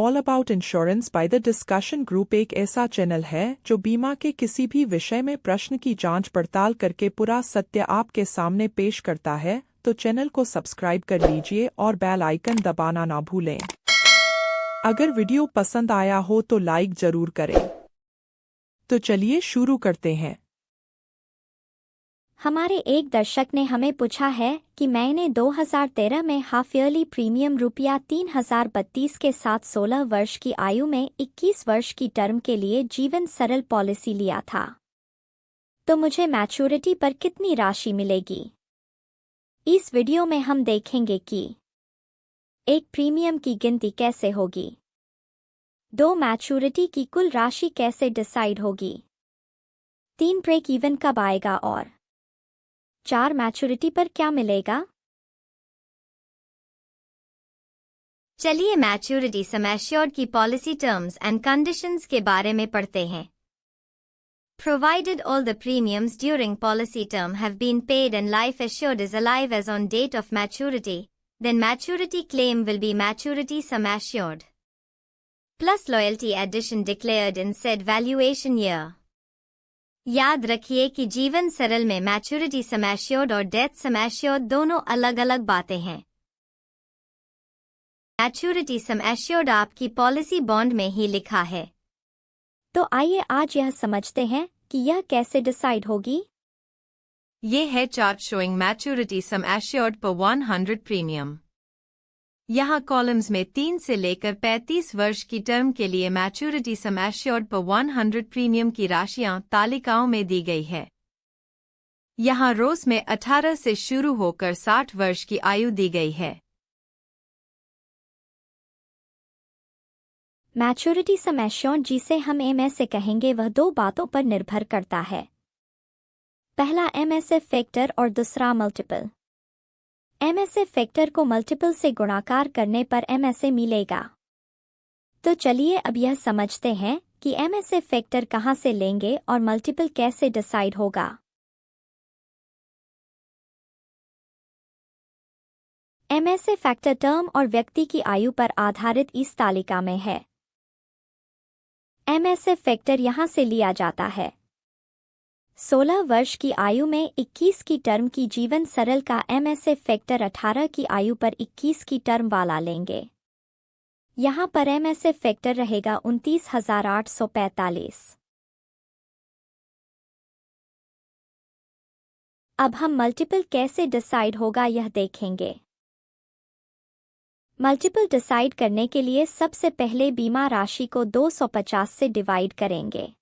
All about insurance by the discussion group एक ऐसा channel है जो बीमा के किसी भी विषय में प्रश्न की जांच पड़ताल करके पूरा सत्य आपके सामने पेश करता है। तो चैनल को सब्सक्राइब कर लीजिए और बेल आइकन दबाना ना भूलें। अगर वीडियो पसंद आया हो तो लाइक जरूर करें। तो चलिए शुरू करते हैं। हमारे एक दर्शक ने हमें पूछा है कि मैंने 2013 में हाफ ईयरली प्रीमियम ₹3032 के साथ 16 वर्ष की आयु में 21 वर्ष की टर्म के लिए जीवन सरल पॉलिसी लिया था। तो मुझे मैच्योरिटी पर कितनी राशि मिलेगी? इस वीडियो में हम देखेंगे कि एक प्रीमियम की गिनती कैसे होगी, 2 मैच्योरिटी की कुल राशि कैसे डिसाइड होगी, 3 ब्रेक इवन कब आएगा और 4 मैच्योरिटी पर क्या मिलेगा। चलिए मैच्योरिटी सम एश्योर्ड की पॉलिसी टर्म्स एंड कंडीशंस के बारे में पढ़ते हैं। Provided all the premiums during policy term have been paid and life assured is alive as on date of maturity, then maturity claim will be maturity sum assured plus loyalty addition declared in said valuation year. याद रखिए कि जीवन सरल में maturity sum assured और death sum assured दोनों अलग अलग बातें हैं। मैच्योरिटी सम एश्योर्ड आपकी पॉलिसी बॉन्ड में ही लिखा है। तो आइए आज यह समझते हैं कि यह कैसे डिसाइड होगी। ये है chart showing maturity sum assured पर 100 प्रीमियम। यहाँ कॉलम्स में 3 से लेकर 35 वर्ष की टर्म के लिए मैच्योरिटी सम एश्योर्ड पर 100 प्रीमियम की राशियां तालिकाओं में दी गई है। यहाँ रोज में 18 से शुरू होकर 60 वर्ष की आयु दी गई है। मैच्योरिटी सम एश्योर्ड जिसे हम एमएसए कहेंगे वह 2 बातों पर निर्भर करता है। पहला एमएसए फैक्टर और दूसरा मल्टीपल। एमएसए फैक्टर को मल्टीपल से गुणाकार करने पर एमएसए मिलेगा। तो चलिए अब यह समझते हैं कि एमएसए फैक्टर कहां से लेंगे और मल्टीपल कैसे डिसाइड होगा। एमएसए फैक्टर टर्म और व्यक्ति की आयु पर आधारित इस तालिका में है। एमएसए फैक्टर यहां से लिया जाता है। 16 वर्ष की आयु में 21 की टर्म की जीवन सरल का एमएसए फैक्टर 18 की आयु पर 21 की टर्म वाला लेंगे। यहां पर एमएसए फैक्टर रहेगा 29,845। अब हम मल्टीपल कैसे डिसाइड होगा यह देखेंगे। मल्टीपल डिसाइड करने के लिए सबसे पहले बीमा राशि को 250 से डिवाइड करेंगे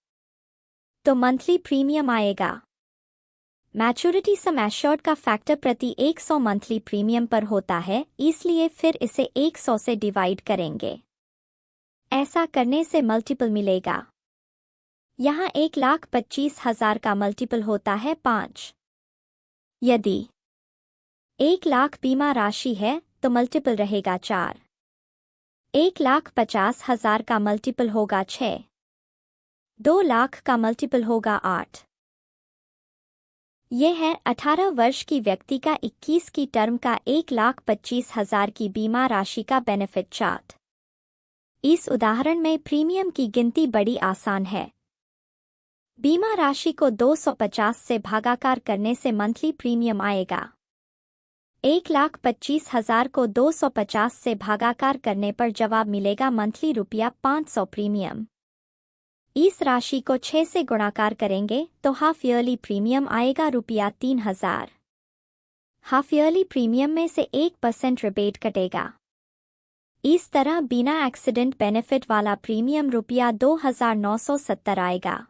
तो मंथली प्रीमियम आएगा। मैच्योरिटी सम एश्योर्ड का फैक्टर प्रति 100 मंथली प्रीमियम पर होता है, इसलिए फिर इसे 100 से डिवाइड करेंगे। ऐसा करने से मल्टीपल मिलेगा। यहाँ 1,25,000 का मल्टीपल होता है 5। यदि 1 लाख बीमा राशि है तो मल्टीपल रहेगा 4। 1,50,000 का मल्टीपल होगा 6। 2 लाख का मल्टीपल होगा 8। यह है 18 वर्ष की व्यक्ति का 21 की टर्म का 1,25,000 की बीमा राशि का बेनिफिट चार्ट। इस उदाहरण में प्रीमियम की गिनती बड़ी आसान है। बीमा राशि को 250 से भागाकार करने से मंथली प्रीमियम आएगा। 1,25,000 को 250 से भागाकार करने पर जवाब मिलेगा मंथली ₹500 प्रीमियम। इस राशि को 6 से गुणाकार करेंगे तो हाफ ईयरली प्रीमियम आएगा ₹3,000। हाफ ईयरली प्रीमियम में से 1% रिबेट कटेगा। इस तरह बिना एक्सीडेंट बेनिफिट वाला प्रीमियम ₹2,970 आएगा।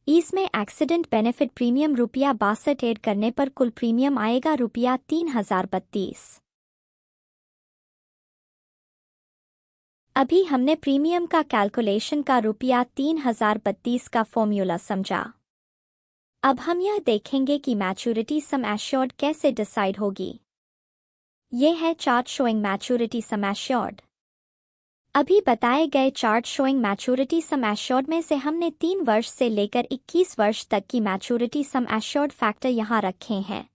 इसमें एक्सीडेंट बेनिफिट प्रीमियम ₹62 ऐड करने पर कुल प्रीमियम आएगा ₹3,032। अभी हमने प्रीमियम का कैलकुलेशन का ₹3,032 का फॉर्मूला समझा। अब हम यह देखेंगे कि मैच्योरिटी सम एश्योर्ड कैसे डिसाइड होगी। यह है chart showing maturity sum assured. अभी बताए गए chart showing maturity sum assured में से हमने 3 वर्ष से लेकर 21 वर्ष तक की मैच्योरिटी सम एश्योर्ड फैक्टर यहाँ रखे हैं।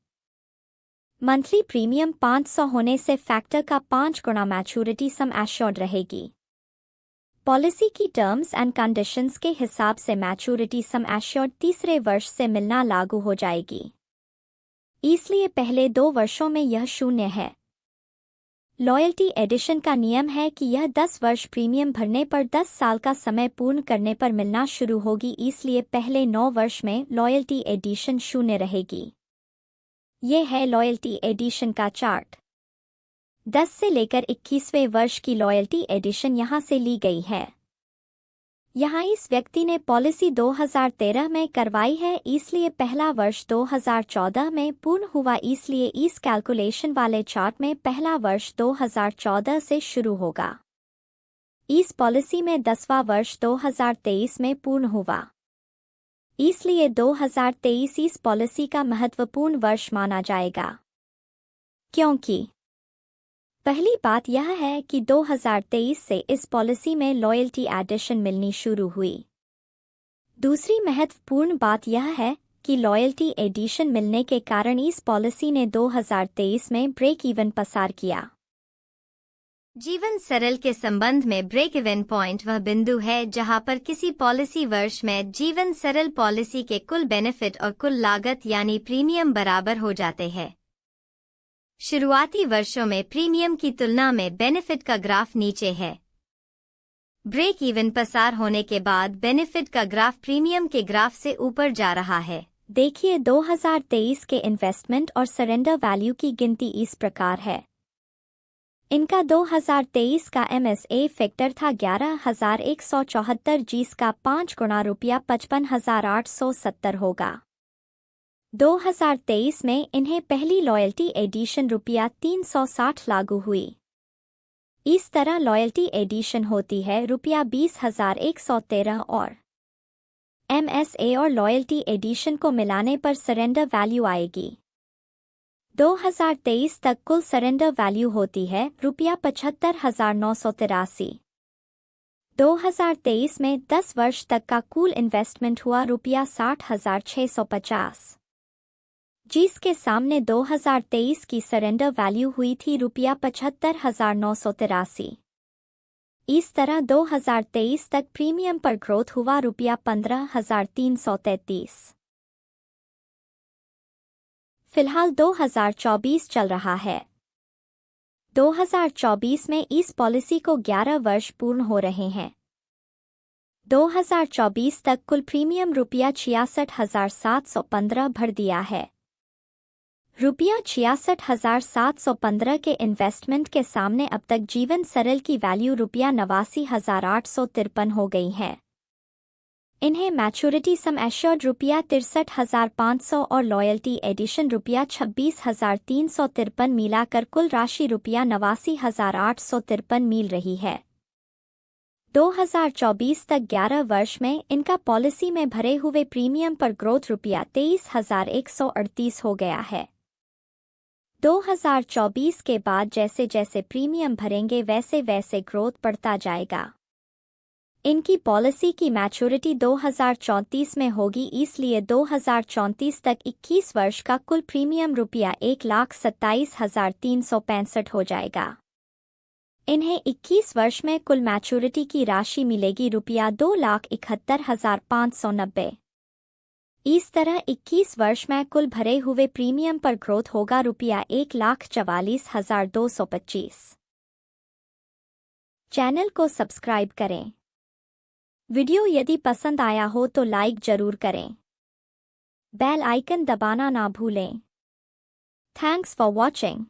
मंथली प्रीमियम 500 होने से फैक्टर का 5 गुना मैच्योरिटी सम एश्योर्ड रहेगी। पॉलिसी की टर्म्स एंड कंडीशंस के हिसाब से मैच्योरिटी सम एश्योर्ड तीसरे वर्ष से मिलना लागू हो जाएगी, इसलिए पहले 2 वर्षों में यह 0 है। लॉयल्टी एडिशन का नियम है कि यह 10 वर्ष प्रीमियम भरने पर 10 साल का समय पूर्ण करने पर मिलना शुरू होगी, इसलिए पहले 9 वर्ष में लॉयल्टी एडिशन 0 रहेगी। यह है लॉयल्टी एडिशन का चार्ट। 10 से लेकर 21वें वर्ष की लॉयल्टी एडिशन यहाँ से ली गई है। यहाँ इस व्यक्ति ने पॉलिसी 2013 में करवाई है, इसलिए पहला वर्ष 2014 में पूर्ण हुआ, इसलिए इस कैलकुलेशन वाले चार्ट में पहला वर्ष 2014 से शुरू होगा। इस पॉलिसी में 10वां वर्ष 2023 में पूर्ण हुआ, इसलिए 2023 इस पॉलिसी का महत्वपूर्ण वर्ष माना जाएगा। क्योंकि पहली बात यह है कि 2023 से इस पॉलिसी में लॉयल्टी एडिशन मिलनी शुरू हुई। दूसरी महत्वपूर्ण बात यह है कि लॉयल्टी एडिशन मिलने के कारण इस पॉलिसी ने 2023 में ब्रेक इवन पसार किया। जीवन सरल के संबंध में ब्रेक इवन पॉइंट वह बिंदु है जहां पर किसी पॉलिसी वर्ष में जीवन सरल पॉलिसी के कुल बेनिफिट और कुल लागत यानी प्रीमियम बराबर हो जाते हैं। शुरुआती वर्षों में प्रीमियम की तुलना में बेनिफिट का ग्राफ नीचे है। ब्रेक इवन पसार होने के बाद बेनिफिट का ग्राफ प्रीमियम के ग्राफ से ऊपर जा रहा है। देखिए 2023 के इन्वेस्टमेंट और सरेंडर वैल्यू की गिनती इस प्रकार है। इनका 2023 का MSA फैक्टर था 11,174, जिसका 5 गुना रुपया 55,870 होगा। 2023 में इन्हें पहली लॉयल्टी एडिशन रुपया 360 लागू हुई। इस तरह लॉयल्टी एडिशन होती है रुपया 20,113 और MSA और लॉयल्टी एडिशन को मिलाने पर सरेंडर वैल्यू आएगी। 2023 तक कुल सरेंडर वैल्यू होती है रुपया 75,983। 2023 में 10 वर्ष तक का कुल इन्वेस्टमेंट हुआ रुपया 60,650, जिसके सामने 2023 की सरेंडर वैल्यू हुई थी रुपया 75,983। इस तरह 2023 तक प्रीमियम पर ग्रोथ हुआ रुपया 15,333। फिलहाल 2024 चल रहा है। 2024 में इस पॉलिसी को 11 वर्ष पूर्ण हो रहे हैं। 2024 तक कुल प्रीमियम रुपया 66,715 भर दिया है। रुपया 66,715 के इन्वेस्टमेंट के सामने अब तक जीवन सरल की वैल्यू रुपया 89,853 हो गई है। इन्हें मैच्योरिटी सम एश्योर्ड रुपया 63,500 और लॉयल्टी एडिशन रुपया 26,353 मिलाकर कुल राशि रुपया 89,853 मिल रही है। 2024 तक 11 वर्ष में इनका पॉलिसी में भरे हुए प्रीमियम पर ग्रोथ रुपया 23,138 हो गया है। 2024 के बाद जैसे जैसे प्रीमियम भरेंगे वैसे वैसे ग्रोथ बढ़ता जाएगा। इनकी पॉलिसी की मैच्योरिटी 2034 में होगी, इसलिए 2034 तक 21 वर्ष का कुल प्रीमियम रुपया 1,27,365 हो जाएगा। इन्हें 21 वर्ष में कुल मैच्योरिटी की राशि मिलेगी रुपया 2,71,590। इस तरह 21 वर्ष में कुल भरे हुए प्रीमियम पर ग्रोथ होगा रुपया 1,44,225। चैनल को सब्सक्राइब करें। वीडियो यदि पसंद आया हो तो लाइक जरूर करें। बेल आइकन दबाना ना भूलें। Thanks for watching.